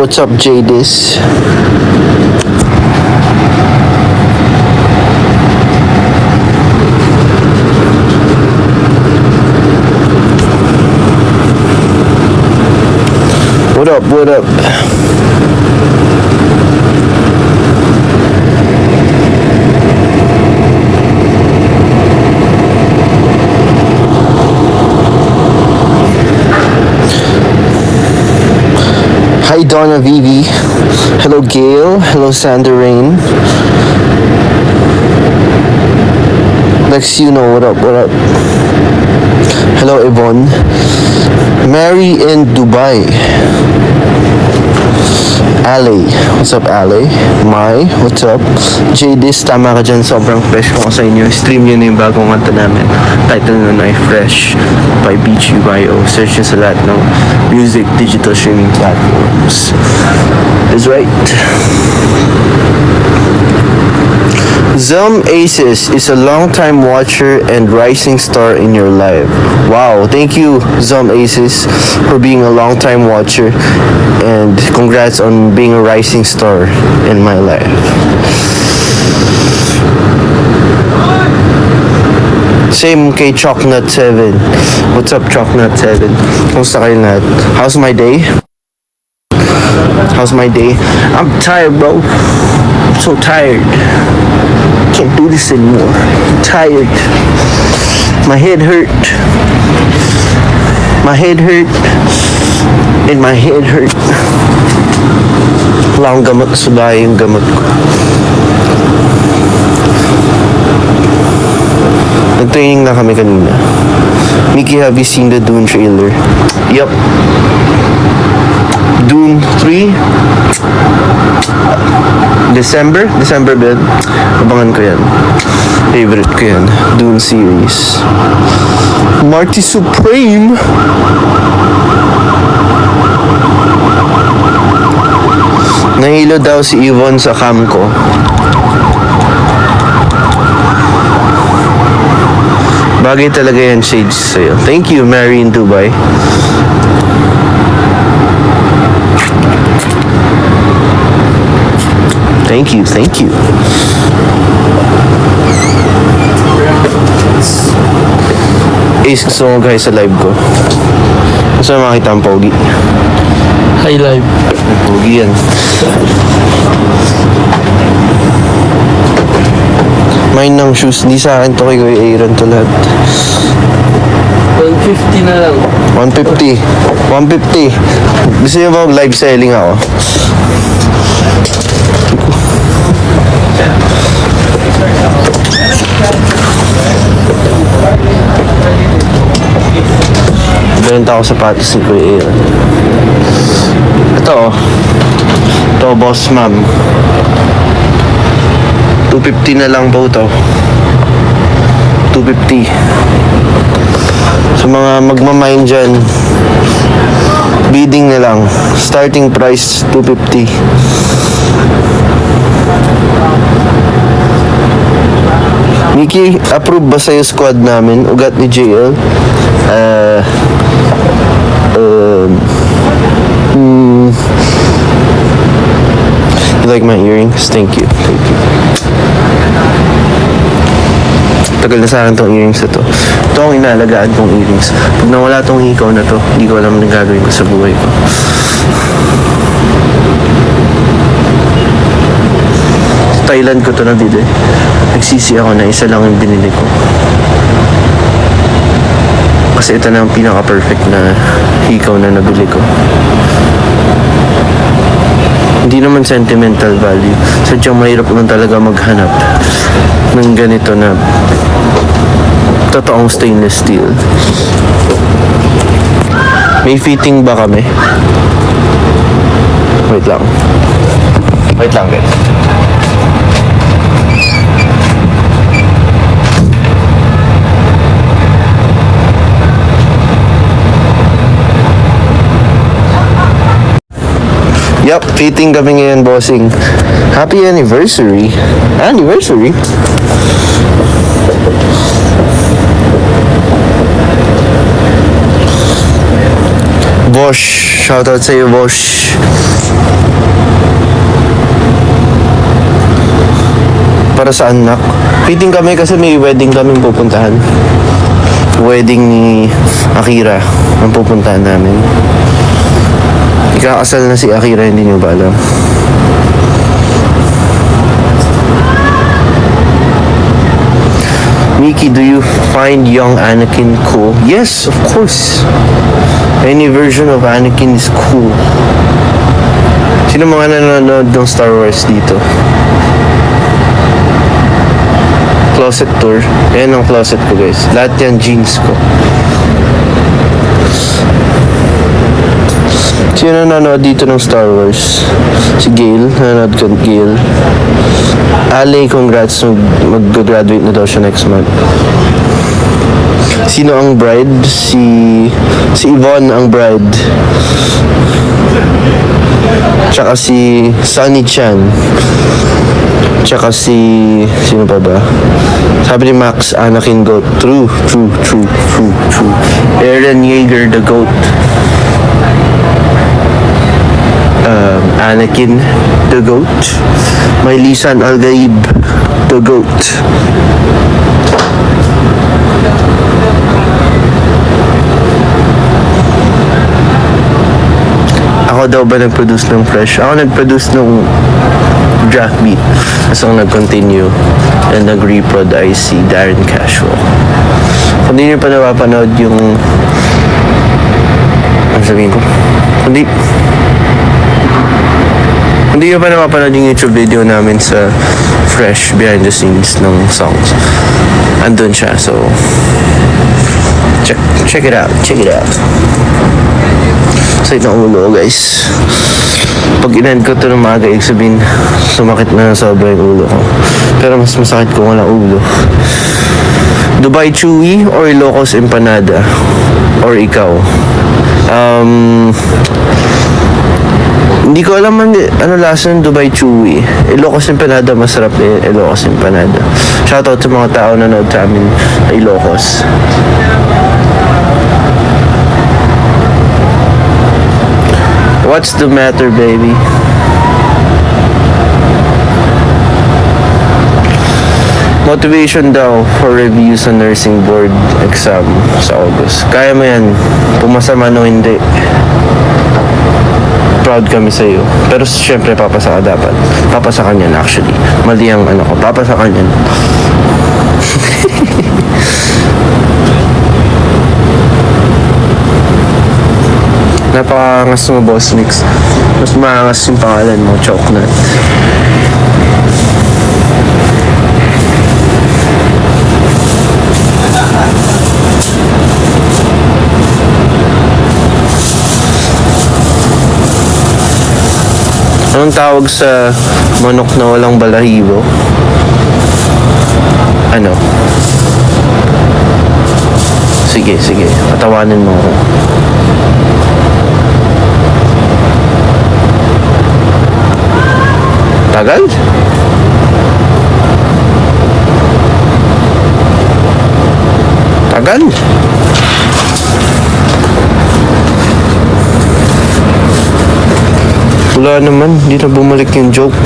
What's up, Jadis? What up, what up? Hi Donna Vivi. Hello Gail. Hello Sandra Rain. Lex, you know what up, what up. Hello Yvonne. Mary in Dubai. Ale. What's up, Ale? Mai, what's up? Jadis, tama ka dyan. Sobrang fresh ko sa inyo. Stream yun yung bagong kanta namin. Title nun ay Fresh by BGYO. Search nyo sa lahat ng music digital streaming platforms. Is right. Zelm Aces is a long-time watcher and rising star in your life. Wow, thank you Zelm Aces for being a long-time watcher and congrats on being a rising star in my life. Same kay Chalknut7. What's up Chalknut7? Kumusta kayo lahat? How's my day? How's my day? I'm tired, bro. I'm so tired. Can't do this anymore. I'm tired. My head hurt. My head hurt. And my head hurt. Wala akong gamot. Subay yung gamot ko. Nag-training na kami kanina. Mickey, have you seen the Dune trailer? Yup. Dune 3 December ba? Abangan ko yan. Favorite ko yan. Dune series. Marty Supreme. Nahilo daw si Yvonne sa cam ko. Bagay talaga yan, shades sa'yo. Thank you, Mary in Dubai. Thank you, thank you. Ace, gusto mo guys sa live ko. Gusto mo makita ang pogi? Hi live. Pogi yan. Mine ng shoes, di sa akin to kay Kuya Aaron to lahat. 150 na lang. 150. 150. Gusto niyo ba live selling ako? Benta ako sapatos ni Kuya Aaron. Ito oh. Ito boss ma'am. 250 na lang po to. 250. Sa mga magmamine dyan, bidding na lang. Starting price 250. Mickey, approve ba sa'yo squad namin? Ugat ni JL? You like my earrings? Thank you. Thank you. Tagal na sa akin tong earrings na to. Ito ang inaalagaan kong earrings. Pag nawala tong hikaw na to, hindi ko alam anong gagawin ko sa buhay ko. Sa Thailand ko to nabili. Nagsisi ako na isa lang yung binili ko. Kasi ito na ang pinaka-perfect na hikaw na nabili ko. Hindi naman sentimental value. Sadyang mahirap naman talaga maghanap ng ganito na totoong stainless steel. May fitting ba kami? Wait lang. Wait lang guys. Yup, fitting kami ngayon, bossing. Happy anniversary. Anniversary? Bosch. Shoutout sa'yo, Bosch. Para sa anak. Fitting kami kasi may wedding kami pupuntahan. Wedding ni Akira ang pupuntahan namin. Ikakasal na si Akira, hindi nyo ba alam? Mickey, do you find young Anakin cool? Yes, of course. Any version of Anakin is cool. Sino mga nanonood ng Star Wars dito? Closet tour. Ayan ang closet ko, guys. Lahat yan jeans ko. Sino nanonood dito ng Star Wars? Si Gail. Nanonood ka, Gail. Ale, congrats. Mag-graduate na daw siya next month. Sino ang bride? Si Yvonne ang bride. Tsaka si Sunny Chan. Tsaka sino pa ba? Sabi ni Max, Anakin GOAT. True. Eren Yeager, the GOAT. Anakin, the GOAT. Mylisan Algaib, the GOAT. Ako daw ba nag-produce ng Fresh? Ako nag-produce ng Draft Beat. Tapos ako nag-continue and nag-reprod ay si Darren Casual. Kung di nyo pa napapanood yung ano sabihin ko? Kung di nyo pa napapanood yung YouTube video namin sa Fresh behind the scenes ng songs, andun siya. So check it out. Sakit ng ulo, guys. Pag in-end ko ito ng maaga, ibig sabihin, sumakit na sobra yung ulo ko. Pero mas masakit kung walang ulo. Dubai Chewy or Ilocos Empanada? Or ikaw? Hindi ko alam ano lasa ng Dubai Chewy. Ilocos Empanada, masarap eh. Ilocos Empanada. Shoutout sa mga tao na nanood sa amin na Ilocos. What's the matter, baby? Motivation daw for review sa nursing board exam sa August. Kaya mo yan. Pumasa man o hindi. Proud kami sa iyo. Pero syempre, papasa ka dapat. Papasa ka niyan, actually. Mali ang ano ko. Papasa ka niyan. Napakangas mo, Boss Mix. Mas maangas yung pangalan mo, Chocolate. Anong tawag sa manok na walang balahibo? Ano? Sige. Patawanin mo ako. Tagal? Wala naman, hindi na bumalik yung joke.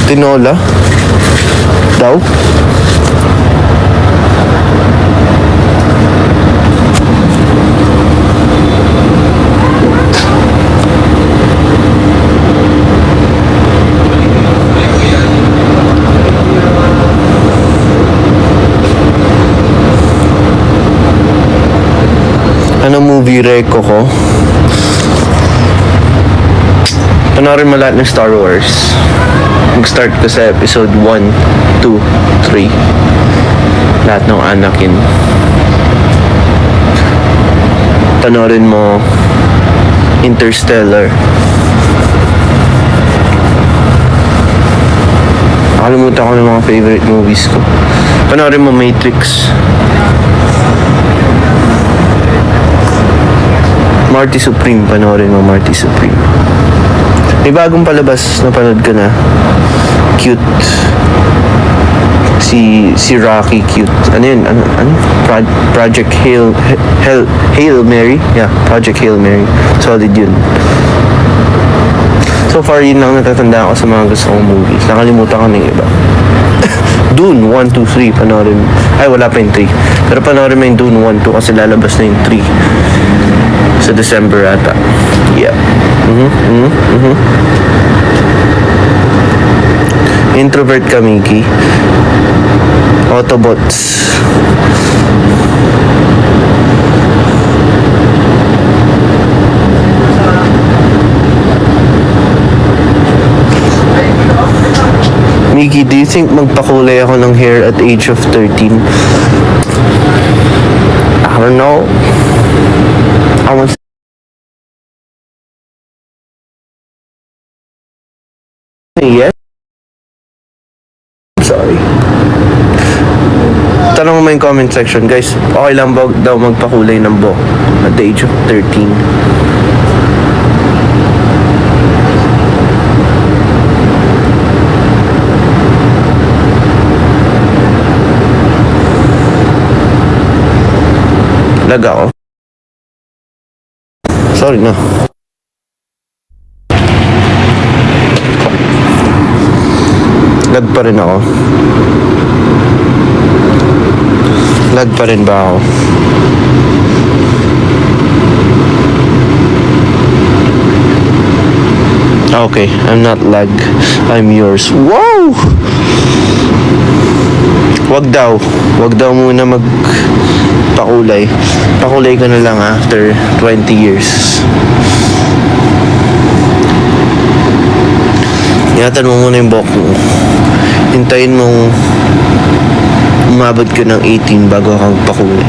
Tinola? Daw? Ano movie reko ko? Panoorin mo lahat ng Star Wars. Mag-start ko sa episode 1, 2, 3. Lahat ng Anakin. Panoorin mo Interstellar. Nakalimutan ko ng mga favorite movies ko. Panoorin mo Matrix. Marty Supreme, panoorin mo Marty Supreme. May bagong palabas na panood ka na. Cute. Si Rocky cute. Ano yun? Project Hail Mary? Yeah, Project Hail Mary. Solid yun. So far, yun lang natatandaan ko sa mga gusto kong movies. Nakalimutan ko na yung iba. Dune 1, 2, 3, panoorin. Ay, wala pa yung 3. Pero panoorin mo yung Dune 1, 2 kasi lalabas na yung 3. Sa December ata. Yeah. Introvert ka, Mickey. Autobots. Mickey, do you think magpakulay ako ng hair at age of 13? I don't know. I was yes. Sorry. Tanong mo yung comment section, guys. Okay lang ba daw magpakulay ng buhok at the age of 13? Lag ako. Sorry na. Lag pa rin ako. Lag pa rin ba ako? Okay, I'm not lag. I'm yours. Wow! Wag daw muna magpakulay. Pakulay ko na lang after 20 years. Ingatan mo muna yung buhok mo. Hintayin mong umabot ka ng 18 bago kang pakulay.